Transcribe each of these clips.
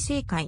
正解。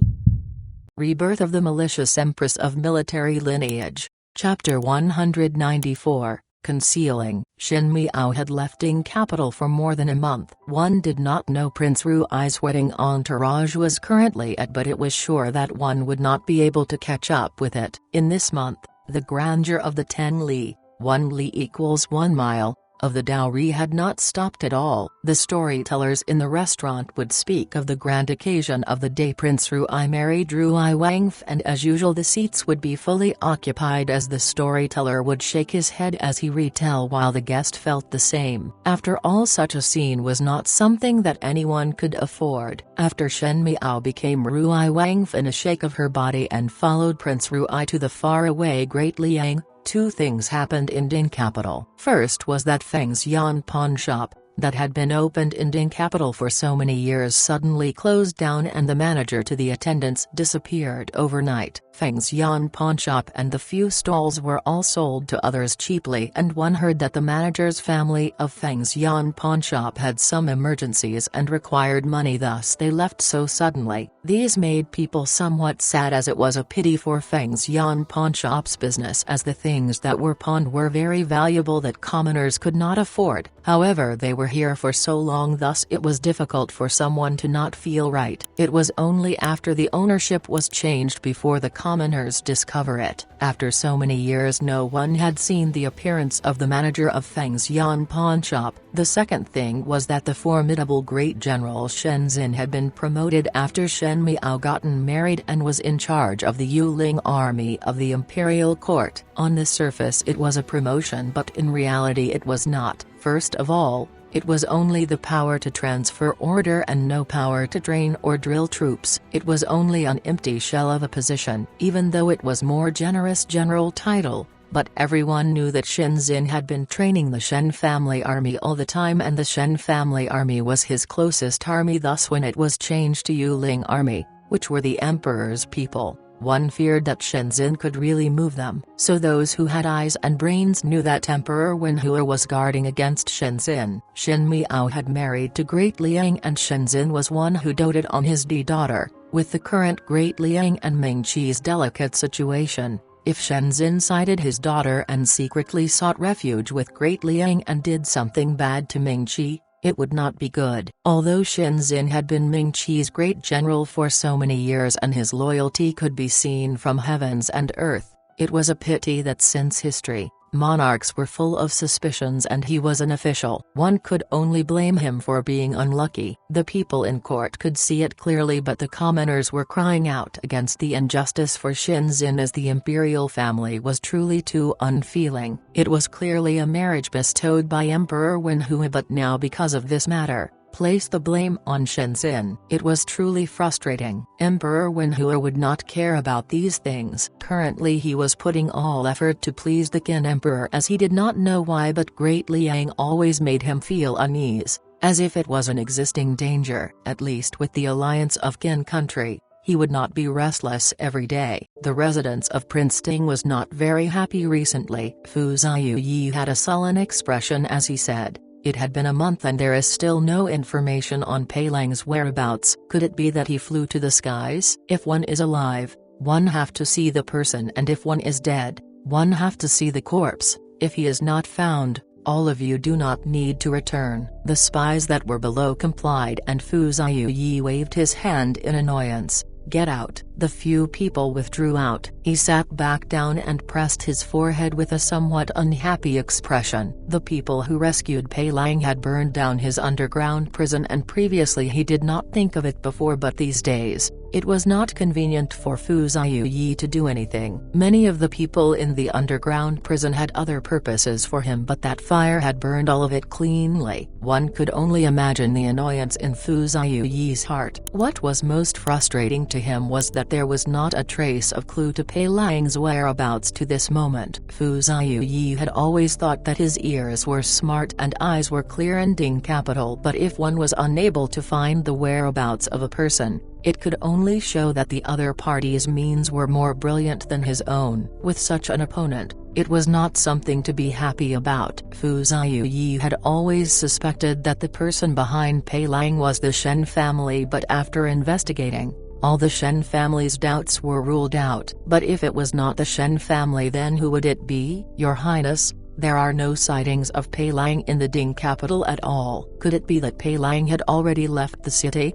Rebirth of the Malicious Empress of Military Lineage. Chapter 194, Concealing. Shen Miao had left Ding capital for more than a month. One did not know Prince Rui's wedding entourage was currently at, but it was sure that one would not be able to catch up with it. In this month, the grandeur of the 10 li, 1 li equals 1 mile, of the dowry had not stopped at all. The storytellers in the restaurant would speak of the grand occasion of the day Prince Rui married Rui Wangf, and as usual the seats would be fully occupied as the storyteller would shake his head as he retell while the guest felt the same. After all, such a scene was not something that anyone could afford. After Shen Miao became Rui Wangf in a shake of her body and followed Prince Rui to the faraway Great Liang, two things happened in Ding capital. First was that Feng's Yan pawn shop, that had been opened in Ding capital for so many years, suddenly closed down and the manager to the attendants disappeared overnight. Feng's Yan pawn shop and the few stalls were all sold to others cheaply, and one heard that the manager's family of Feng's Yan pawn shop had some emergencies and required money, thus they left so suddenly. These made people somewhat sad, as it was a pity for Feng's Yan pawn shop's business, as the things that were pawned were very valuable that commoners could not afford. However, they were here for so long, thus it was difficult for someone to not feel right. It was only after the ownership was changed before the commoners discover it. After so many years no one had seen the appearance of the manager of Feng's Yan pawn shop. The second thing was that the formidable great general Shen Xin had been promoted after Shen Miao gotten married and was in charge of the Yuling army of the imperial court. On the surface it was a promotion, but in reality it was not. First of all, it was only the power to transfer order and no power to train or drill troops. It was only an empty shell of a position, even though it was more generous general title. But everyone knew that Shen Xin had been training the Shen family army all the time, and the Shen family army was his closest army. Thus when it was changed to Yuling army, which were the emperor's people, one feared that Shen Xin could really move them. So those who had eyes and brains knew that Emperor Wenhua was guarding against Shen Xin. Shen Miao had married to Great Liang, and Shen Xin was one who doted on his daughter. With the current Great Liang and Ming Qi's delicate situation, if Shen Xin sided his daughter and secretly sought refuge with Great Liang and did something bad to Ming Qi, it would not be good. Although Shen Xin had been Ming Qi's great general for so many years and his loyalty could be seen from heavens and earth, it was a pity that since history, monarchs were full of suspicions and he was an official, one could only blame him for being unlucky. The people in court could see it clearly, but the commoners were crying out against the injustice for Shen Xin, as the imperial family was truly too unfeeling. It was clearly a marriage bestowed by Emperor Wenhua, but now because of this matter, place the blame on Shen Xin. It was truly frustrating. Emperor Wenhua would not care about these things. Currently he was putting all effort to please the Qin Emperor, as he did not know why, but Great Liang always made him feel unease, as if it was an existing danger. At least with the alliance of Qin country, he would not be restless every day. The residence of Prince Ding was not very happy recently. Fu Ziyu had a sullen expression as he said, "It had been a month and there is still no information on Pei Lang's whereabouts. Could it be that he flew to the skies? If one is alive, one have to see the person, and if one is dead, one have to see the corpse. If he is not found, all of you do not need to return." The spies that were below complied, and Fu Ziyu waved his hand in annoyance. "Get out." The few people withdrew out. He sat back down and pressed his forehead with a somewhat unhappy expression. The people who rescued Pei Lang had burned down his underground prison, and previously he did not think of it before, but these days, it was not convenient for Fu Ziyu to do anything. Many of the people in the underground prison had other purposes for him, but that fire had burned all of it cleanly. One could only imagine the annoyance in Fu Ziyu's heart. What was most frustrating to him was that there was not a trace of clue to Pei Lang's whereabouts to this moment. Fu Ziyu had always thought that his ears were smart and eyes were clear in Ding capital, but if one was unable to find the whereabouts of a person, it could only show that the other party's means were more brilliant than his own. With such an opponent, it was not something to be happy about. Fu Ziyu had always suspected that the person behind Pei Lang was the Shen family, but after investigating, All the Shen family's doubts were ruled out. But if it was not the Shen family, then who would it be? Your Highness, there are no sightings of Pei Lang in the Ding capital at all. Could it be that Pei Lang had already left the city?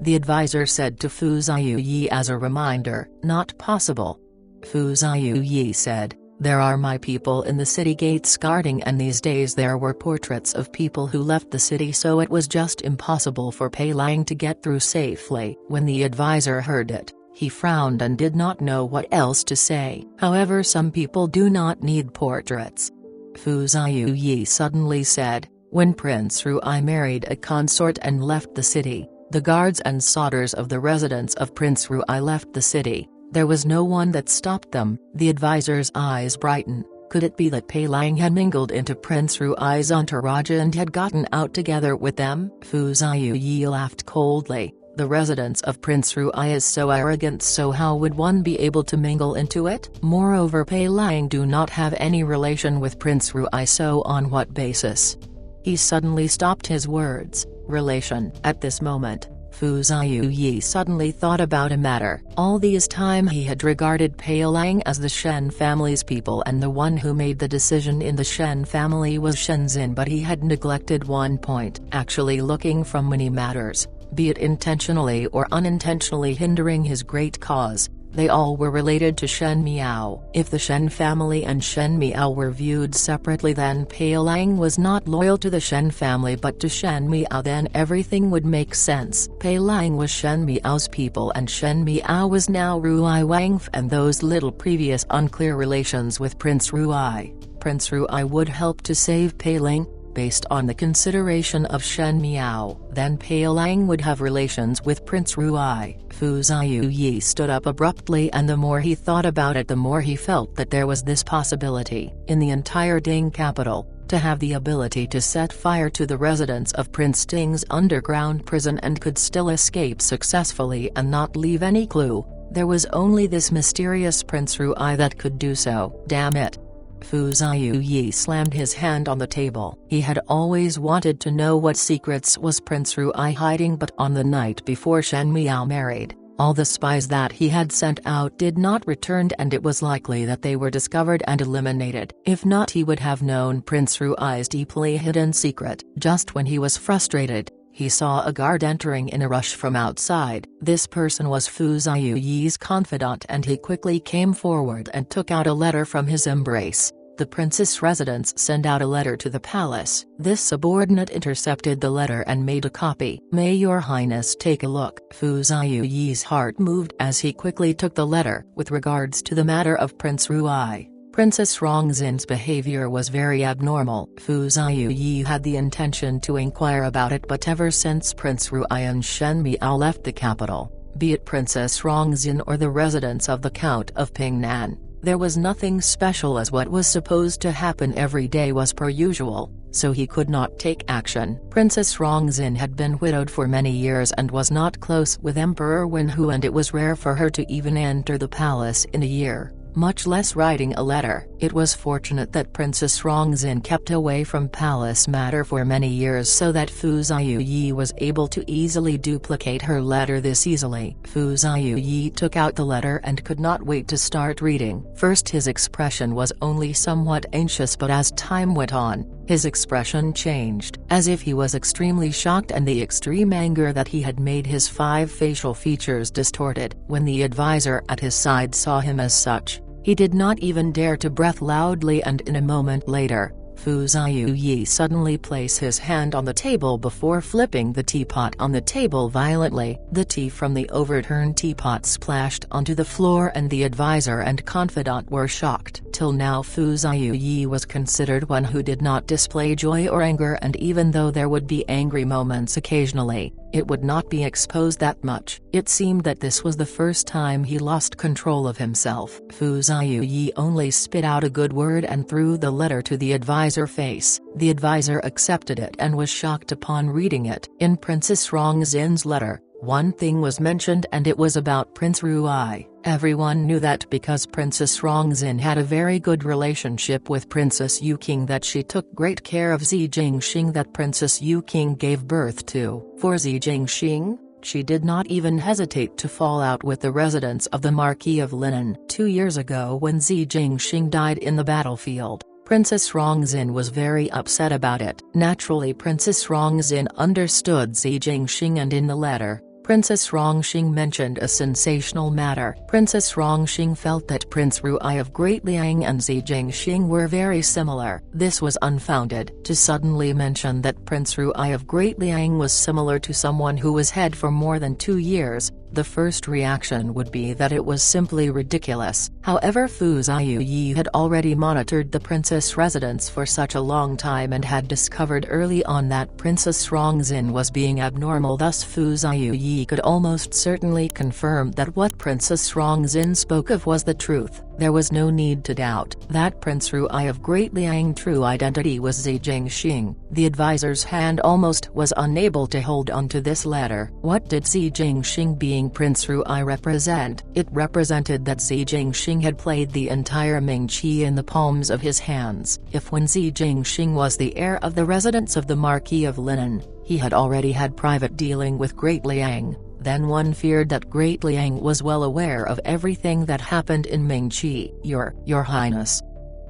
The advisor said to Fu Ziyu as a reminder. Not possible. Fu Ziyu said, there are my people in the city gates guarding, and these days there were portraits of people who left the city, so it was just impossible for Pei Lang to get through safely. When the advisor heard it, he frowned and did not know what else to say. However, some people do not need portraits. Fu Ziyu suddenly said, when Prince Ruai married a consort and left the city, the guards and soldiers of the residence of Prince Ruai left the city. There was no one that stopped them. The advisor's eyes brightened. Could it be that Pei Lang had mingled into Prince Ruai's entourage and had gotten out together with them? Fu Ziyu laughed coldly. The residence of Prince Ruai is so arrogant, so how would one be able to mingle into it? Moreover, Pei Lang do not have any relation with Prince Ruai, so on what basis? He suddenly stopped his words. Relation. At this moment, Fu Ziyu suddenly thought about a matter. All this time he had regarded Pei Lang as the Shen family's people, and the one who made the decision in the Shen family was Shenzhen, but he had neglected one point. Actually looking from many matters, be it intentionally or unintentionally hindering his great cause, they all were related to Shen Miao. If the Shen family and Shen Miao were viewed separately, then Pei Lang was not loyal to the Shen family but to Shen Miao, then everything would make sense. Pei Lang was Shen Miao's people and Shen Miao was now Ruai Wangf, and those little previous unclear relations with Prince Ruai. Prince Ruai would help to save Pei Lang. Based on the consideration of Shen Miao, then Pei Lang would have relations with Prince Ruai. Fu Ziyu stood up abruptly, and the more he thought about it, the more he felt that there was this possibility, in the entire Ding capital, to have the ability to set fire to the residence of Prince Ding's underground prison and could still escape successfully and not leave any clue. There was only this mysterious Prince Ruai that could do so. Damn it. Fu Ziyu slammed his hand on the table. He had always wanted to know what secrets was Prince Ruai hiding, but on the night before Shen Miao married, all the spies that he had sent out did not return, and it was likely that they were discovered and eliminated. If not, he would have known Prince Ruai's deeply hidden secret. Just when he was frustrated, he saw a guard entering in a rush from outside. This person was Fu Ziyu's confidant, and he quickly came forward and took out a letter from his embrace. The princess residence sent out a letter to the palace. This subordinate intercepted the letter and made a copy. May your highness take a look. Fu Ziyu's heart moved as he quickly took the letter. With regards to the matter of Prince Ruai, Princess Rongzin's behavior was very abnormal. Fu Ziyu had the intention to inquire about it, but ever since Prince Ruai and Shen Miao left the capital, be it Princess Rongzin or the residence of the Count of Pingnan, there was nothing special, as what was supposed to happen every day was per usual, so he could not take action. Princess Rongzin had been widowed for many years and was not close with Emperor Wenhu, and it was rare for her to even enter the palace in a year, much less writing a letter. It was fortunate that Princess Rongzin kept away from palace matter for many years, so that Fu Ziyu was able to easily duplicate her letter this easily. Fu Ziyu took out the letter and could not wait to start reading. First his expression was only somewhat anxious, but as time went on, his expression changed, as if he was extremely shocked, and the extreme anger that he had made his 5 facial features distorted. When the advisor at his side saw him as such, he did not even dare to breathe loudly, and in a moment later, Fu Ziyu suddenly placed his hand on the table before flipping the teapot on the table violently. The tea from the overturned teapot splashed onto the floor, and the advisor and confidant were shocked. Till now Fu Ziyu was considered one who did not display joy or anger, and even though there would be angry moments occasionally, it would not be exposed that much. It seemed that this was the first time he lost control of himself. Fu Ziyu only spit out a good word and threw the letter to the advisor's face. The advisor accepted it and was shocked upon reading it. In Princess Rongzin's letter, one thing was mentioned, and it was about Prince Ruai. Everyone knew that because Princess Rongzin had a very good relationship with Princess Yuqing, that she took great care of Zi Jingxing that Princess Yuqing gave birth to. For Zi Jingxing, She did not even hesitate to fall out with the residents of the Marquis of Linen. 2 years ago, when Xi Jingxing died in the battlefield, Princess Rongzin was very upset about it. Naturally, Princess Rongzin understood Xi Jingxing, and in the letter, Princess Rongxing mentioned a sensational matter. Princess Rongxing felt that Prince Ruai of Great Liang and Xi Jingxing were very similar. This was unfounded. To suddenly mention that Prince Ruai of Great Liang was similar to someone who was head for more than 2 years, the first reaction would be that it was simply ridiculous. However, Fu Ziyu had already monitored the princess residence for such a long time and had discovered early on that Princess Rongzin was being abnormal. Thus Fu Ziyu could almost certainly confirm that what Princess Rongzin spoke of was the truth. There was no need to doubt that Prince Ruai of Great Liang's true identity was Xi Jingxing. The advisor's hand almost was unable to hold onto this letter. What did Xi Jingxing being Prince Ruai represent? It represented that Xi Jingxing had played the entire Mingqi in the palms of his hands. If when Xi Jingxing was the heir of the residence of the Marquis of Linen, he had already had private dealing with Great Liang, then one feared that Great Liang was well aware of everything that happened in Mingqi. Your Highness.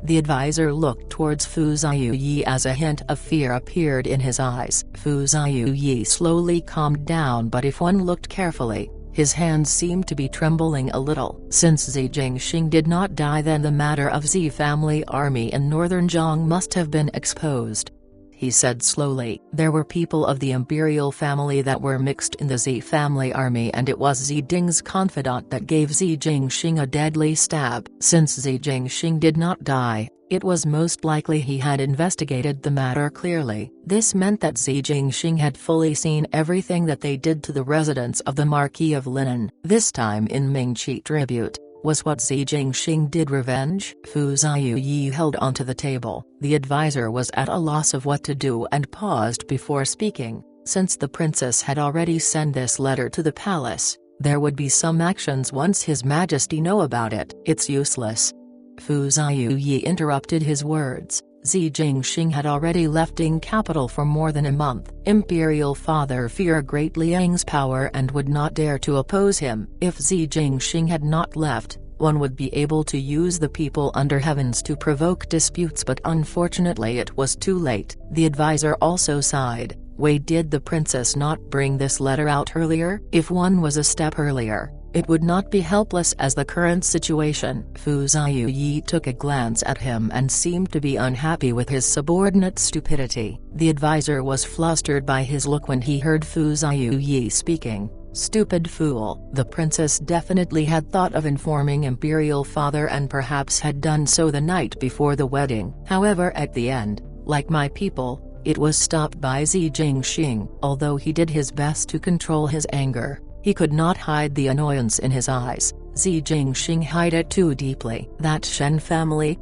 The advisor looked towards Fu Ziyu as a hint of fear appeared in his eyes. Fu Ziyu slowly calmed down, but if one looked carefully, his hands seemed to be trembling a little. Since Xi Jingxing did not die, then the matter of Xi family army in northern Zhang must have been exposed. He said slowly. There were people of the imperial family that were mixed in the Xi family army, and it was Xi Ding's confidant that gave Xi Jingxing a deadly stab. Since Xi Jingxing did not die, it was most likely he had investigated the matter clearly. This meant that Xi Jingxing had fully seen everything that they did to the residents of the Marquis of Linen. This time in Mingqi tribute. Was what Xi Jingxing did revenge? Fu Ziyu held onto the table. The advisor was at a loss of what to do and paused before speaking. Since the princess had already sent this letter to the palace, there would be some actions once His Majesty know about it. It's useless. Fu Ziyu interrupted his words. Xi Jingxing had already left Ding capital for more than a month. Imperial father feared Great Liang's power and would not dare to oppose him. If Xi Jingxing had not left, one would be able to use the people under heavens to provoke disputes, but unfortunately it was too late. The advisor also sighed. Wait, did the princess not bring this letter out earlier? If one was a step earlier, it would not be helpless as the current situation. Fu Ziyu took a glance at him and seemed to be unhappy with his subordinate's stupidity. The advisor was flustered by his look when he heard Fu Ziyu speaking. Stupid fool. The princess definitely had thought of informing imperial father and perhaps had done so the night before the wedding. However, at the end, like my people, it was stopped by Xi Jingxing. Although he did his best to control his anger, he could not hide the annoyance in his eyes. Xi Jingxing hid it too deeply. That Shen family?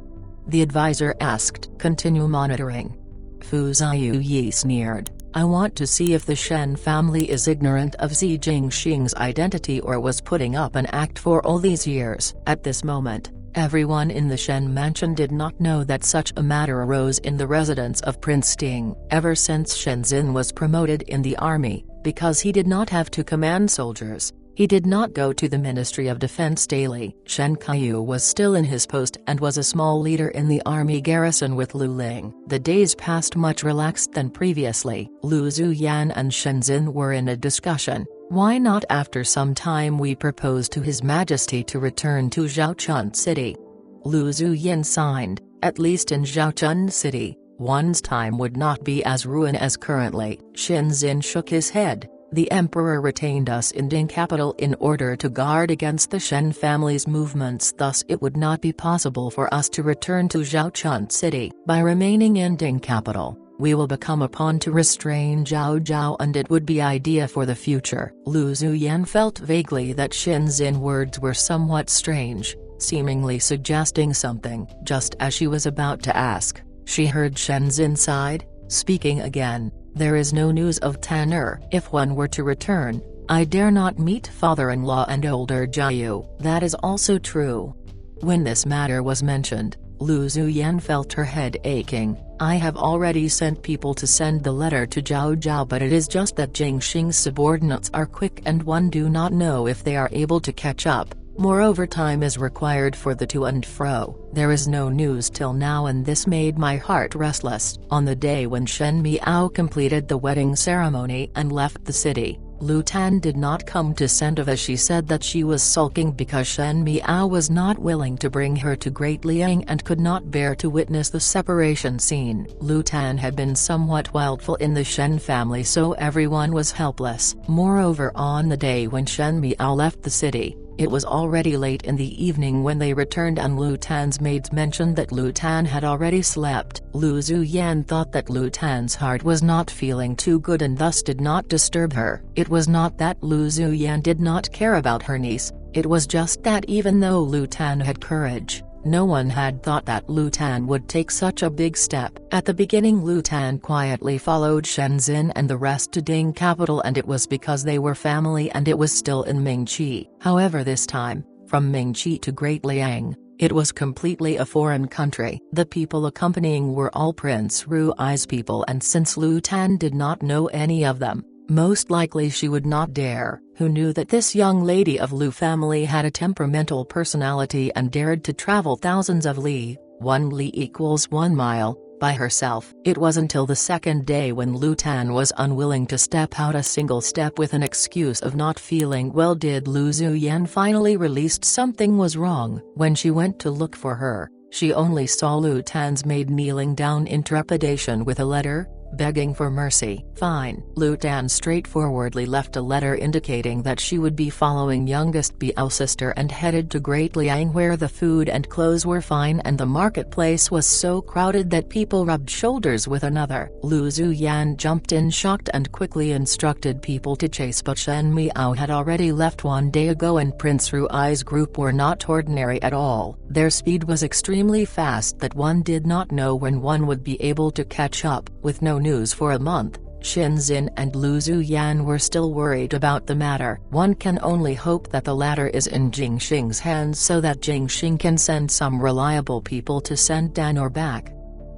The advisor asked. Continue monitoring. Fu Ziyu sneered. I want to see if the Shen family is ignorant of Xi Jingxing's identity or was putting up an act for all these years. At this moment, everyone in the Shen mansion did not know that such a matter arose in the residence of Prince Ding. Ever since Shenzhen was promoted in the army, because he did not have to command soldiers, he did not go to the Ministry of Defense daily. Shen Kaiyu was still in his post and was a small leader in the army garrison with Lu Ling. The days passed much relaxed than previously. Lu Zuyan and Shenzhen were in a discussion. Why not after some time we propose to His Majesty to return to Zhaochun City? Lu Zuyan signed. At least in Zhaochun City, one's time would not be as ruined as currently. Shenzhen shook his head. The emperor retained us in Ding capital in order to guard against the Shen family's movements, thus it would not be possible for us to return to Zhaochun City. By remaining in Ding capital, we will become a pawn to restrain Zhao Zhao, and it would be idea for the future. Lu Zuyan felt vaguely that Shenzhen's words were somewhat strange, seemingly suggesting something. Just as she was about to ask, she heard Shenzhen sighed, speaking again. There is no news of Tanner. If one were to return, I dare not meet father-in-law and older Jiayu. That is also true. When this matter was mentioned, Lu Zuyan felt her head aching. I have already sent people to send the letter to Zhao Zhao, but it is just that Jingxing's subordinates are quick and one do not know if they are able to catch up. Moreover, time is required for the to and fro. There is no news till now and this made my heart restless. On the day when Shen Miao completed the wedding ceremony and left the city, Lu Tan did not come to Sendova. She said that she was sulking because Shen Miao was not willing to bring her to Great Liang and could not bear to witness the separation scene. Lu Tan had been somewhat wilful in the Shen family, so everyone was helpless. Moreover, on the day when Shen Miao left the city, it was already late in the evening when they returned and Lu Tan's maids mentioned that Lu Tan had already slept. Lu Zuyan thought that Lu Tan's heart was not feeling too good and thus did not disturb her. It was not that Lu Zuyan did not care about her niece, it was just that even though Lu Tan had courage, no one had thought that Lu Tan would take such a big step. At the beginning, Lu Tan quietly followed Shenzhen and the rest to Ding capital, and it was because they were family and it was still in Mingqi. However, this time, from Mingqi to Great Liang, it was completely a foreign country. The people accompanying were all Prince Rui's people, and since Lu Tan did not know any of them, most likely she would not dare. Who knew that this young lady of Lu family had a temperamental personality and dared to travel thousands of li, 1 li equals 1 mile, by herself? It was until the second day when Lu Tan was unwilling to step out a single step with an excuse of not feeling well did Lu Zuyan finally realized something was wrong. When she went to look for her, she only saw Lu Tan's maid kneeling down in trepidation with a letter, begging for mercy. Fine. Lu Tan straightforwardly left a letter indicating that she would be following youngest Biao sister and headed to Great Liang, where the food and clothes were fine and the marketplace was so crowded that people rubbed shoulders with another. Lu Zuyan jumped in shocked and quickly instructed people to chase, but Shen Miao had already left 1 day ago and Prince Rui's group were not ordinary at all. Their speed was extremely fast that one did not know when one would be able to catch up. With no news for a month, Shenzhen and Lu Zuyan were still worried about the matter. One can only hope that the latter is in Jingxing's hands so that Jingxing can send some reliable people to send Danor back.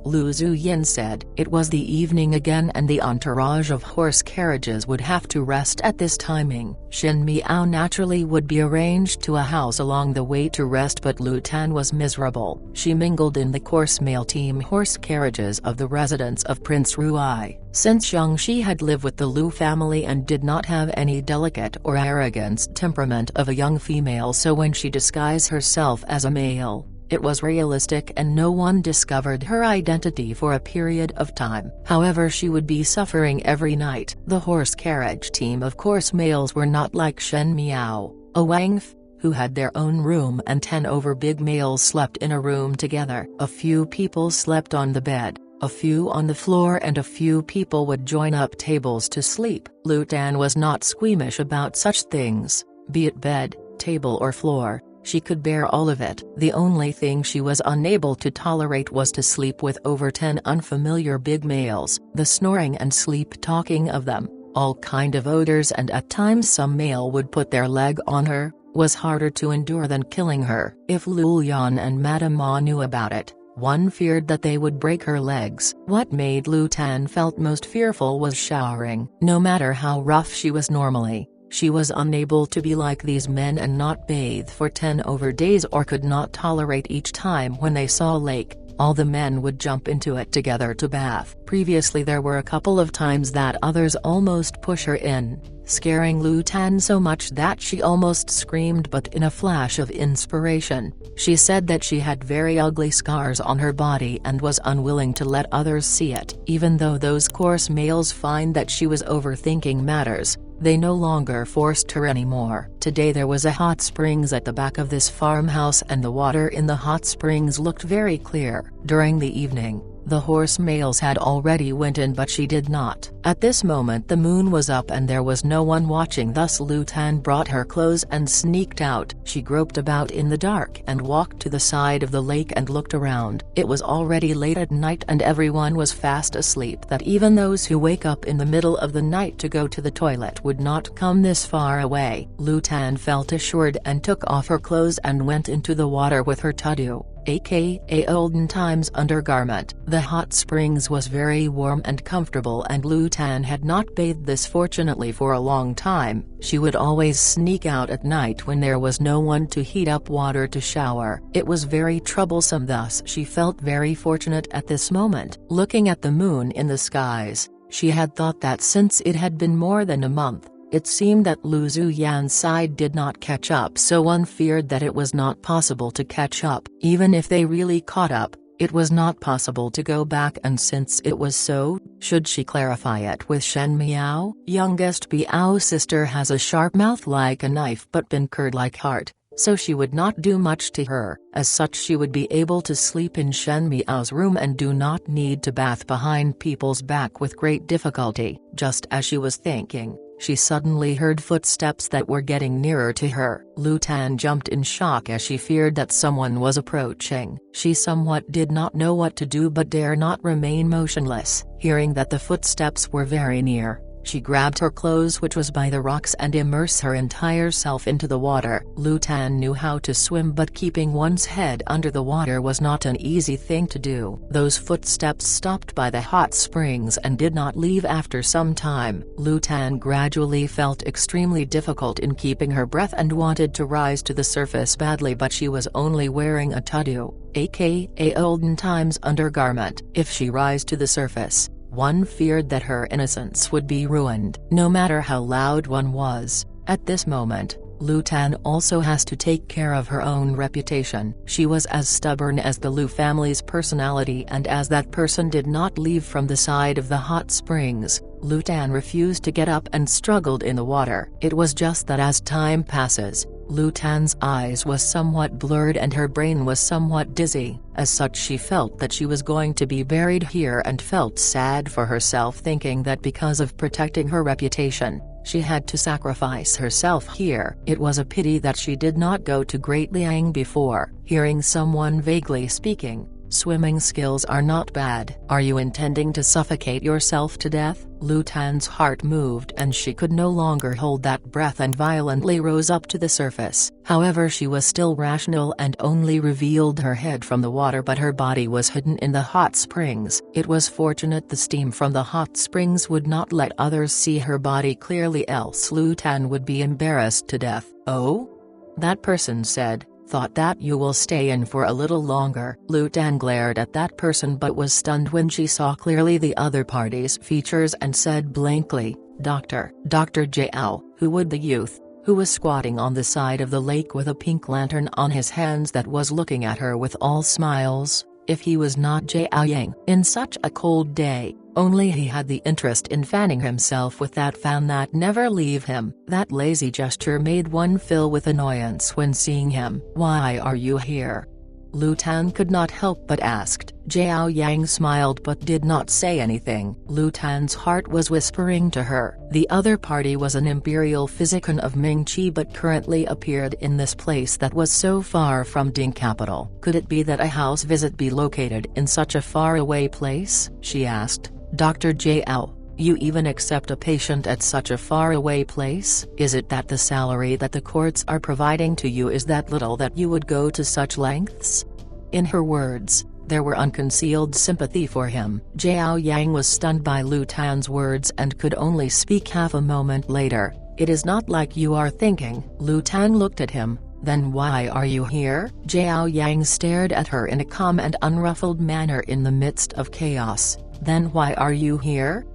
Lu Zuyan said. It was the evening again and the entourage of horse carriages would have to rest at this timing. Shen Miao naturally would be arranged to a house along the way to rest, but Lu Tan was miserable. She mingled in the coarse mail team horse carriages of the residents of Prince Rui. Since young she had lived with the Lu family and did not have any delicate or arrogant temperament of a young female, so when she disguised herself as a male, it was realistic and no one discovered her identity for a period of time. However, she would be suffering every night. The horse carriage team of course males were not like Shen Miao, a Wang F, who had their own room, and 10 over big males slept in a room together. A few people slept on the bed, a few on the floor, and a few people would join up tables to sleep. Lu Tan was not squeamish about such things, be it bed, table or floor. She could bear all of it. The only thing she was unable to tolerate was to sleep with over 10 unfamiliar big males. The snoring and sleep-talking of them, all kind of odors, and at times some male would put their leg on her, was harder to endure than killing her. If Lulian and Madame Ma knew about it, one feared that they would break her legs. What made Lu Tan felt most fearful was showering. No matter how rough she was normally, she was unable to be like these men and not bathe for 10 over days, or could not tolerate each time when they saw a lake, all the men would jump into it together to bath. Previously there were a couple of times that others almost push her in, scaring Lu Tan so much that she almost screamed, but in a flash of inspiration, she said that she had very ugly scars on her body and was unwilling to let others see it. Even though those coarse males find that she was overthinking matters, they no longer forced her anymore. Today there was a hot springs at the back of this farmhouse and the water in the hot springs looked very clear. During the evening, the horse males had already went in, but she did not. At this moment the moon was up and there was no one watching, thus Lu Tan brought her clothes and sneaked out. She groped about in the dark and walked to the side of the lake and looked around. It was already late at night and everyone was fast asleep, that even those who wake up in the middle of the night to go to the toilet would not come this far away. Lu Tan felt assured and took off her clothes and went into the water with her tutu. aka olden times undergarment. The hot springs was very warm and comfortable, and Lu Tan had not bathed this fortunately for a long time. She would always sneak out at night when there was no one to heat up water to shower. It was very troublesome, thus she felt very fortunate at this moment. Looking at the moon in the skies, she had thought that since it had been more than a month, it seemed that Lu Zuyan's side did not catch up, so one feared that it was not possible to catch up. Even if they really caught up, it was not possible to go back, and since it was so, should she clarify it with Shen Miao? Youngest Biao's sister has a sharp mouth like a knife but been curd like heart, so she would not do much to her. As such, she would be able to sleep in Shen Miao's room and do not need to bath behind people's back with great difficulty. Just as she was thinking, she suddenly heard footsteps that were getting nearer to her. Lu Tan jumped in shock as she feared that someone was approaching. She somewhat did not know what to do but dare not remain motionless. Hearing that the footsteps were very near, she grabbed her clothes, which was by the rocks, and immersed her entire self into the water. Lu Tan knew how to swim, but keeping one's head under the water was not an easy thing to do. Those footsteps stopped by the hot springs and did not leave after some time. Lu Tan gradually felt extremely difficult in keeping her breath and wanted to rise to the surface badly, but she was only wearing a tudu, aka olden times undergarment. If she rise to the surface, one feared that her innocence would be ruined. No matter how loud one was, at this moment, Lu Tan also has to take care of her own reputation. She was as stubborn as the Lu family's personality, and as that person did not leave from the side of the hot springs, Lu Tan refused to get up and struggled in the water. It was just that as time passes, Lu Tan's eyes was somewhat blurred and her brain was somewhat dizzy. As such, she felt that she was going to be buried here and felt sad for herself, thinking that because of protecting her reputation, she had to sacrifice herself here. It was a pity that she did not go to Great Liang before. Hearing someone vaguely speaking, "Swimming skills are not bad. Are you intending to suffocate yourself to death?" Lu Tan's heart moved and she could no longer hold that breath and violently rose up to the surface. However, she was still rational and only revealed her head from the water, but her body was hidden in the hot springs. It was fortunate the steam from the hot springs would not let others see her body clearly, else Lu Tan would be embarrassed to death. "Oh?" that person said. "Thought that you will stay in for a little longer." Lu Tan glared at that person but was stunned when she saw clearly the other party's features and said blankly, Dr. Jiao." Who would the youth, who was squatting on the side of the lake with a pink lantern on his hands that was looking at her with all smiles, if he was not Jiao Yang? In such a cold day, only he had the interest in fanning himself with that fan that never leave him. That lazy gesture made one fill with annoyance when seeing him. "Why are you here?" Lu Tan could not help but asked. Jiao Yang smiled but did not say anything. Lu Tan's heart was whispering to her. The other party was an imperial physician of Mingqi but currently appeared in this place that was so far from Ding capital. Could it be that a house visit be located in such a faraway place? She asked. "Dr. Jiao, you even accept a patient at such a faraway place? Is it that the salary that the courts are providing to you is that little that you would go to such lengths?" In her words, there were unconcealed sympathy for him. Jiao Yang was stunned by Lu Tan's words and could only speak half a moment later. "It is not like you are thinking." Lu Tan looked at him. "Then why are you here?" Jiao Yang stared at her in a calm and unruffled manner in the midst of chaos. "Then why are you here?"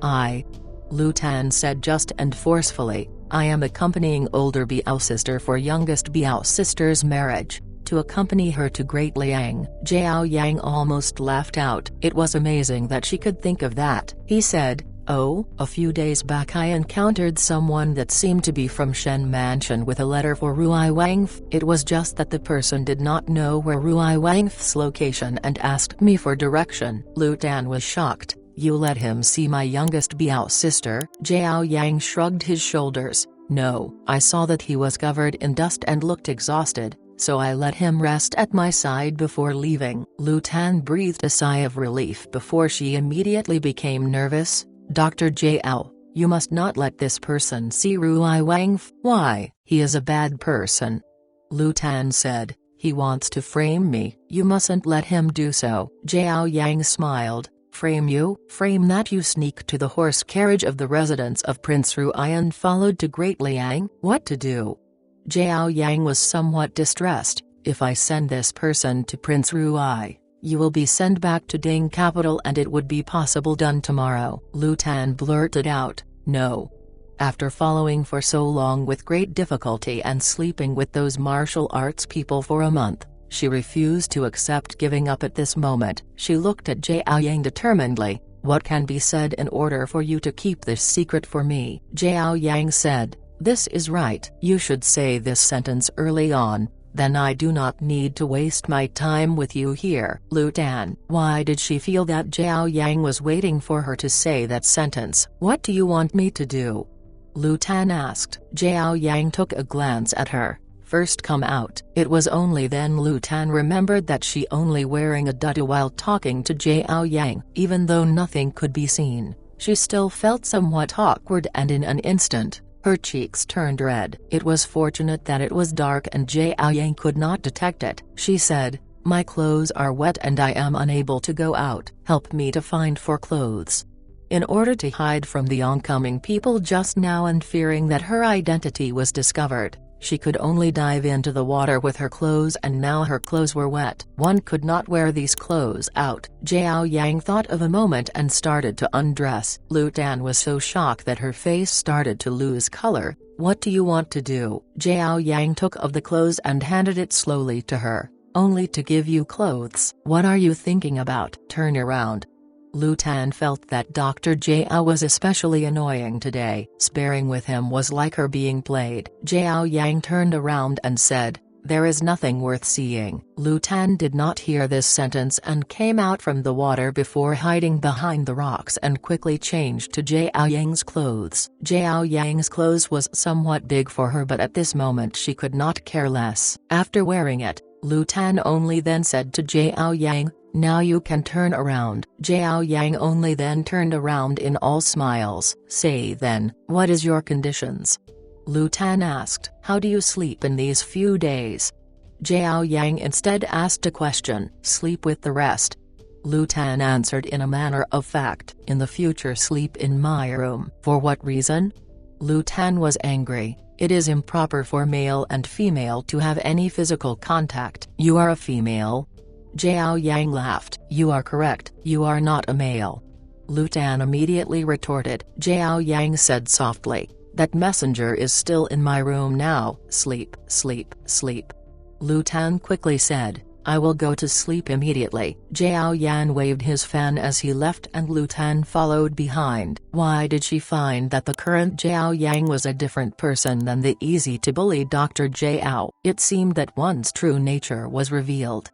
Lu Tan said just and forcefully, "I am accompanying older Biao sister for youngest Biao sister's marriage, to accompany her to Great Liang." Jiao Yang almost laughed out. It was amazing that she could think of that. He said, "Oh, a few days back I encountered someone that seemed to be from Shen Mansion with a letter for Ruai Wangf. It was just that the person did not know where Ruai Wangf's location and asked me for direction." Lu Tan was shocked. "You let him see my youngest Biao sister?" Jiao Yang shrugged his shoulders. "No, I saw that he was covered in dust and looked exhausted, so I let him rest at my side before leaving." Lu Tan breathed a sigh of relief before she immediately became nervous. "Dr. Jiao, you must not let this person see Ruai Wangf." "Why?" "He is a bad person," Lu Tan said. He wants to frame me. You mustn't let him do so." Zhao Yang smiled. "Frame you? Frame that you sneak to the horse carriage of the residence of Prince Ruian followed to Great Liang? What to do?" Zhao Yang was somewhat distressed. "If I send this person to Prince Ruai, you will be sent back to Ding capital and it would be possible done tomorrow." Lu Tan blurted out, "No." After following for so long with great difficulty and sleeping with those martial arts people for a month, she refused to accept giving up at this moment. She looked at Zhao Yang determinedly. "What can be said in order for you to keep this secret for me?" Zhao Yang said, "This is right. You should say this sentence early on, then I do not need to waste my time with you here." Lu Tan. Why did she feel that Zhao Yang was waiting for her to say that sentence? "What do you want me to do?" Lu Tan asked. Zhao Yang took a glance at her. "First come out." It was only then Lu Tan remembered that she only wearing a dutu while talking to Zhao Yang. Even though nothing could be seen, she still felt somewhat awkward and in an instant, her cheeks turned red. It was fortunate that it was dark and Zhao Yang could not detect it. She said, "My clothes are wet and I am unable to go out. Help me to find for clothes." In order to hide from the oncoming people just now and fearing that her identity was discovered, she could only dive into the water with her clothes and now her clothes were wet. One could not wear these clothes out. Zhao Yang thought of a moment and started to undress. Lu Tan was so shocked that her face started to lose color. "What do you want to do?" Zhao Yang took of the clothes and handed it slowly to her. "Only to give you clothes. What are you thinking about?" "Turn around." Lu Tan felt that Dr. Zhao was especially annoying today. Sparring with him was like her being played. Zhao Yang turned around and said, "There is nothing worth seeing." Lu Tan did not hear this sentence and came out from the water before hiding behind the rocks and quickly changed to Zhao Yang's clothes. Zhao Yang's clothes was somewhat big for her but at this moment she could not care less. After wearing it, Lu Tan only then said to Zhao Yang, "Now you can turn around." Zhao Yang only then turned around in all smiles. "Say then, what is your conditions?" Lu Tan asked. "How do you sleep in these few days?" Zhao Yang instead asked a question. "Sleep with the rest." Lu Tan answered in a manner of fact. "In the future sleep in my room." "For what reason?" Lu Tan was angry. "It is improper for male and female to have any physical contact." "You are a female?" Zhao Yang laughed. "You are correct, you are not a male." Lu Tan immediately retorted. Zhao Yang said softly, "That messenger is still in my room now. Sleep, sleep, sleep." Lu Tan quickly said, "I will go to sleep immediately." Zhao Yan waved his fan as he left and Lu Tan followed behind. Why did she find that the current Zhao Yang was a different person than the easy-to-bully Dr. Zhao? It seemed that one's true nature was revealed.